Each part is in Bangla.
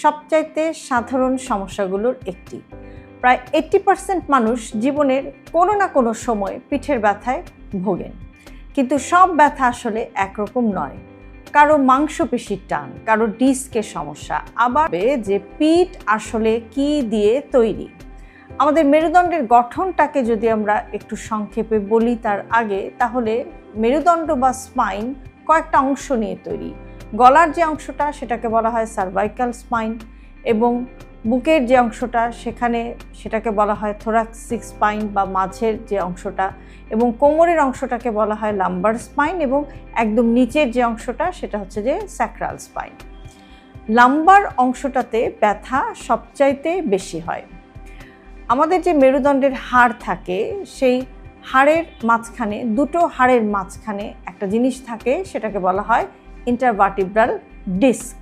সবচাইতে সাধারণ সমস্যাগুলোর একটি। প্রায় 80% মানুষ জীবনের কোনো না কোনো সময় পিঠের ব্যথায় ভোগেন, কিন্তু সব ব্যথা আসলে একরকম নয়। কারো মাংসপেশির টান, কারো ডিস্কের সমস্যা, আবার যে পিঠ আসলে কি দিয়ে তৈরি। আমাদের মেরুদণ্ডের গঠনটাকে যদি আমরা একটু সংক্ষেপে বলি তার আগে, তাহলে মেরুদণ্ড বা স্পাইন কয়েকটা অংশ নিয়ে তৈরি। গলার যে অংশটা সেটাকে বলা হয় সার্ভাইকাল স্পাইন, এবং বুকের যে অংশটা সেটাকে বলা হয় থোরাক্সিক স্পাইন বা মাঝের যে অংশটা, এবং কোমরের অংশটাকে বলা হয় লাম্বার স্পাইন, এবং একদম নিচের যে অংশটা সেটা হচ্ছে যে স্যাক্রাল স্পাইন। লাম্বার অংশটাতে ব্যথা সবচাইতে বেশি হয়। আমাদের যে মেরুদণ্ডের হাড় থাকে, সেই হাড়ের মাঝখানে, দুটো হাড়ের মাঝখানে একটা জিনিস থাকে, সেটাকে বলা হয় ইন্টারভার্টিব্রাল ডিস্ক।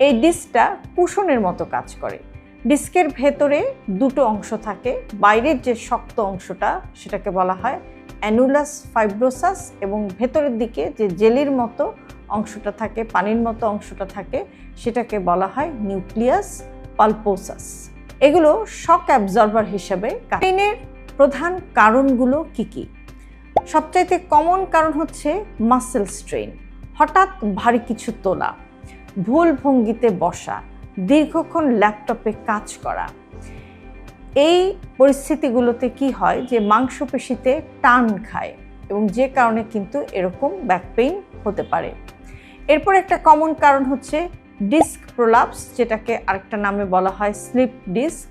এই ডিস্কটা কুশনের মতো কাজ করে। ডিস্কের ভেতরে দুটো অংশ থাকে, বাইরের যে শক্ত অংশটা সেটাকে বলা হয় অ্যানুলাস ফাইব্রোসাস, এবং ভেতরের দিকে যে জেলির মতো অংশটা থাকে, পানির মতো অংশটা থাকে, সেটাকে বলা হয় নিউক্লিয়াস পালপোসাস। এগুলো শক অ্যাবজর্বার হিসেবে পেইনের প্রধান কারণগুলো কি কি? সবচাইতে কমন কারণ হচ্ছে মাসেল স্ট্রেইন, হঠাৎ ভারী কিছু তোলা, ভুল ভঙ্গিতে বসা, দীর্ঘক্ষণ ল্যাপটপে কাজ করা। এই পরিস্থিতিগুলোতে কি হয় যে মাংসপেশিতে টান খায়, এবং যে কারণে কিন্তু এরকম ব্যাক পেইন হতে পারে। এরপর একটা কমন কারণ হচ্ছে ডিস্ক প্রোলাপস, যেটাকে আরেকটা নামে বলা হয় স্লিপ ডিস্ক।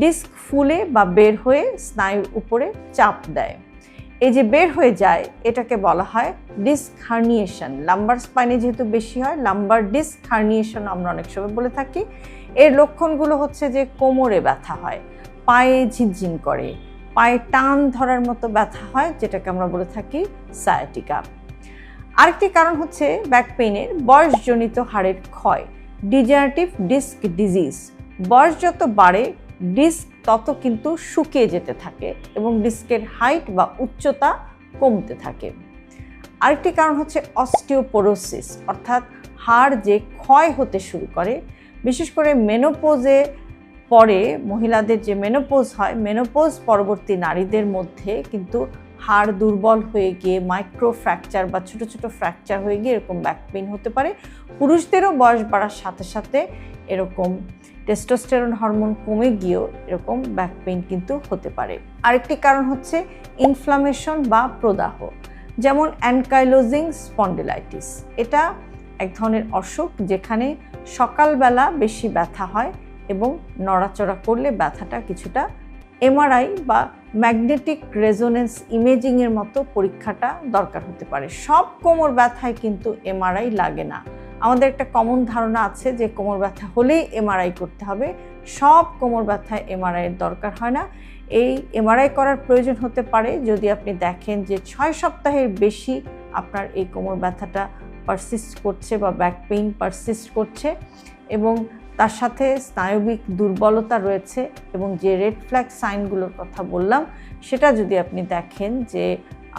ডিস্ক ফুলে বা বের হয়ে স্নায়ুর উপরে চাপ দেয়। এই যে বের হয়ে যায়, এটাকে বলা হয় ডিস্ক হার্নিয়েশন। লাম্বার স্পাইনে যেহেতু বেশি হয়, লাম্বার ডিস্ক হার্নিয়েশন আমরা অনেক সময় বলে থাকি। এর লক্ষণগুলো হচ্ছে যে কোমরে ব্যথা হয়, পায়ে ঝিনঝিন করে, পায়ে টান ধরার মতো ব্যথা হয়, যেটাকে আমরা বলে থাকি সায়াটিকা। আরেকটি কারণ হচ্ছে ব্যাক পেইনের বয়সজনিত হাড়ের ক্ষয়, ডিজেনারেটিভ ডিস্ক ডিজিজ। বয়স যত বাড়ে, ডিস্ক তত কিন্তু শুকিয়ে যেতে থাকে, এবং ডিস্কের হাইট বা উচ্চতা কমতে থাকে। আরেকটি কারণ হচ্ছে অস্টিওপোরোসিস, অর্থাৎ হাড় যে ক্ষয় হতে শুরু করে, বিশেষ করে মেনোপোজে পরে মহিলাদের যে মেনোপোজ হয়, মেনোপোজ পরবর্তী নারীদের মধ্যে কিন্তু হাড় দুর্বল হয়ে গিয়ে মাইক্রো ফ্র্যাকচার বা ছোট ছোট ফ্র্যাকচার হয়ে গিয়ে এরকম ব্যাক পেইন হতে পারে। পুরুষদেরও বয়স বাড়ার সাথে সাথে এরকম টেস্টোস্টেরন হরমোন কমে গিয়েও এরকম ব্যাক পেইন কিন্তু হতে পারে। আরেকটি কারণ হচ্ছে ইনফ্লামেশন বা প্রদাহ, যেমন অ্যানকাইলোজিং স্পন্ডিলাইটিস। এটা এক ধরনের অসুখ যেখানে সকালবেলা বেশি ব্যথা হয়, এবং নড়াচড়া করলে ব্যথাটা কিছুটা এমআরআই বা ম্যাগনেটিক রেজোনেন্স ইমেজিংয়ের মতো পরীক্ষাটা দরকার হতে পারে। সব কোমর ব্যথায় কিন্তু এমআরআই লাগে না। আমাদের একটা কমন ধারণা আছে যে কোমর ব্যথা হলেই এমআরআই করতে হবে। সব কোমর ব্যথায় এমআরআইয়ের দরকার হয় না। এই এমআরআই করার প্রয়োজন হতে পারে যদি আপনি দেখেন যে 6 সপ্তাহের বেশি আপনার এই কোমর ব্যথাটা পারসিস্ট করছে বা ব্যাক পেইন পারসিস্ট করছে, এবং তার সাথে স্নায়বিক দুর্বলতা রয়েছে, এবং যে রেড ফ্ল্যাগ সাইনগুলোর কথা বললাম সেটা যদি আপনি দেখেন যে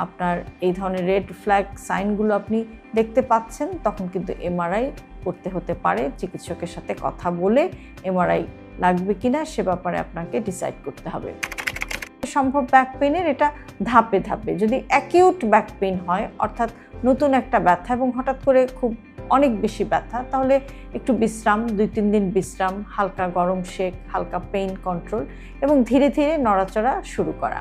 আপনার এই ধরনের রেড ফ্ল্যাগ সাইনগুলো আপনি দেখতে পাচ্ছেন, তখন কিন্তু এমআরআই করতে হতে পারে। চিকিৎসকের সাথে কথা বলে এমআরআই লাগবে কিনা সে ব্যাপারে আপনাকে ডিসাইড করতে হবে। সম্ভব ব্যাক পেইনের এটা ধাপে ধাপে। যদি অ্যাকিউট ব্যাক পেইন হয়, অর্থাৎ নতুন একটা ব্যথা এবং হঠাৎ করে খুব অনেক বেশি ব্যথা, তাহলে একটু বিশ্রাম, 2-3 দিন বিশ্রাম, হালকা গরম শেক, হালকা পেইন কন্ট্রোল, এবং ধীরে ধীরে নড়াচড়া শুরু করা।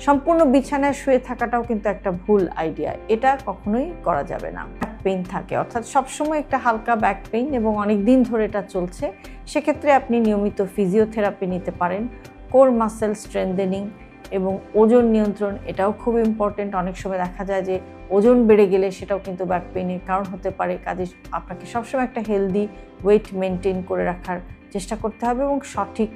সম্পূর্ণ বিছানায় শুয়ে থাকাটাও কিন্তু একটা ভুল আইডিয়া, এটা কখনোই করা যাবে না। ব্যাক পেইন থাকে, অর্থাৎ সবসময় একটা হালকা ব্যাক পেইন এবং অনেক দিন ধরে এটা চলছে, সেক্ষেত্রে আপনি নিয়মিত ফিজিওথেরাপি নিতে পারেন। কোর মাসেল স্ট্রেংথেনিং এবং ওজন নিয়ন্ত্রণ, এটাও খুব ইম্পর্টেন্ট। অনেক সময় দেখা যায় যে ওজন বেড়ে গেলে সেটাও কিন্তু ব্যাক পেইনের কারণ হতে পারে। কাজে আপনাকে সবসময় একটা হেলদি ওয়েট মেনটেন করে রাখার চেষ্টা করতে হবে, এবং সঠিক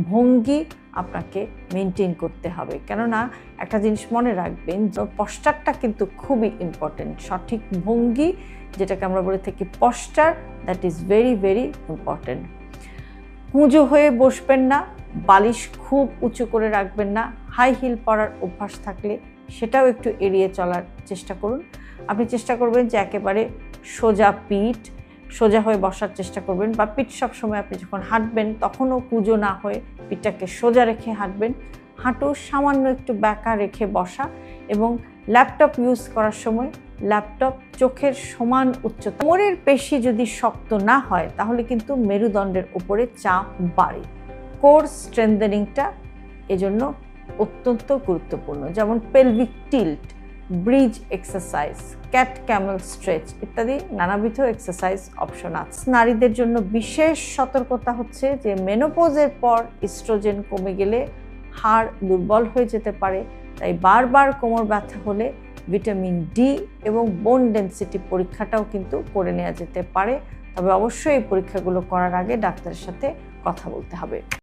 ভঙ্গি আপনাকে মেনটেন করতে হবে। কেননা একটা জিনিস মনে রাখবেন, পশ্চারটা কিন্তু খুবই ইম্পর্টেন্ট। সঠিক ভঙ্গি, যেটাকে আমরা বলে থাকি posture, that is very very important. কুঁজো হয়ে বসবেন না, বালিশ খুব উঁচু করে রাখবেন না, হাই হিল পরার অভ্যাস থাকলে সেটাও একটু এড়িয়ে চলার চেষ্টা করুন। আপনি চেষ্টা করবেন যে একেবারে সোজা পিঠ, সোজা হয়ে বসার চেষ্টা করবেন, বা পিঠ সবসময় আপনি যখন হাঁটবেন তখনও কুঁজো না হয়ে পিঠটাকে সোজা রেখে হাঁটবেন। হাঁটু সামান্য একটু বাঁকা রেখে বসা, এবং ল্যাপটপ ইউজ করার সময় ল্যাপটপ চোখের সমান উচ্চতা। কোমরের পেশি যদি শক্ত না হয় তাহলে কিন্তু মেরুদণ্ডের উপরে চাপ বাড়ে। কোর স্ট্রেংথেনিংটা এজন্য অত্যন্ত গুরুত্বপূর্ণ, যেমন pelvic tilt, bridge exercise, cat Camel stretch ইত্যাদি নানাবিধ এক্সারসাইজ অপশন আছে। নারীদের জন্য বিশেষ সতর্কতা হচ্ছে যে মেনোপজের পর ইস্ট্রোজেন কমে গেলে হাড় দুর্বল হয়ে যেতে পারে, তাই বারবার কোমর ব্যথা হলে ভিটামিন ডি এবং বোন ডেনসিটি পরীক্ষাটাও কিন্তু করে নেওয়া যেতে পারে। তবে অবশ্যই এই পরীক্ষাগুলো করার আগে ডাক্তারের সাথে কথা বলতে হবে।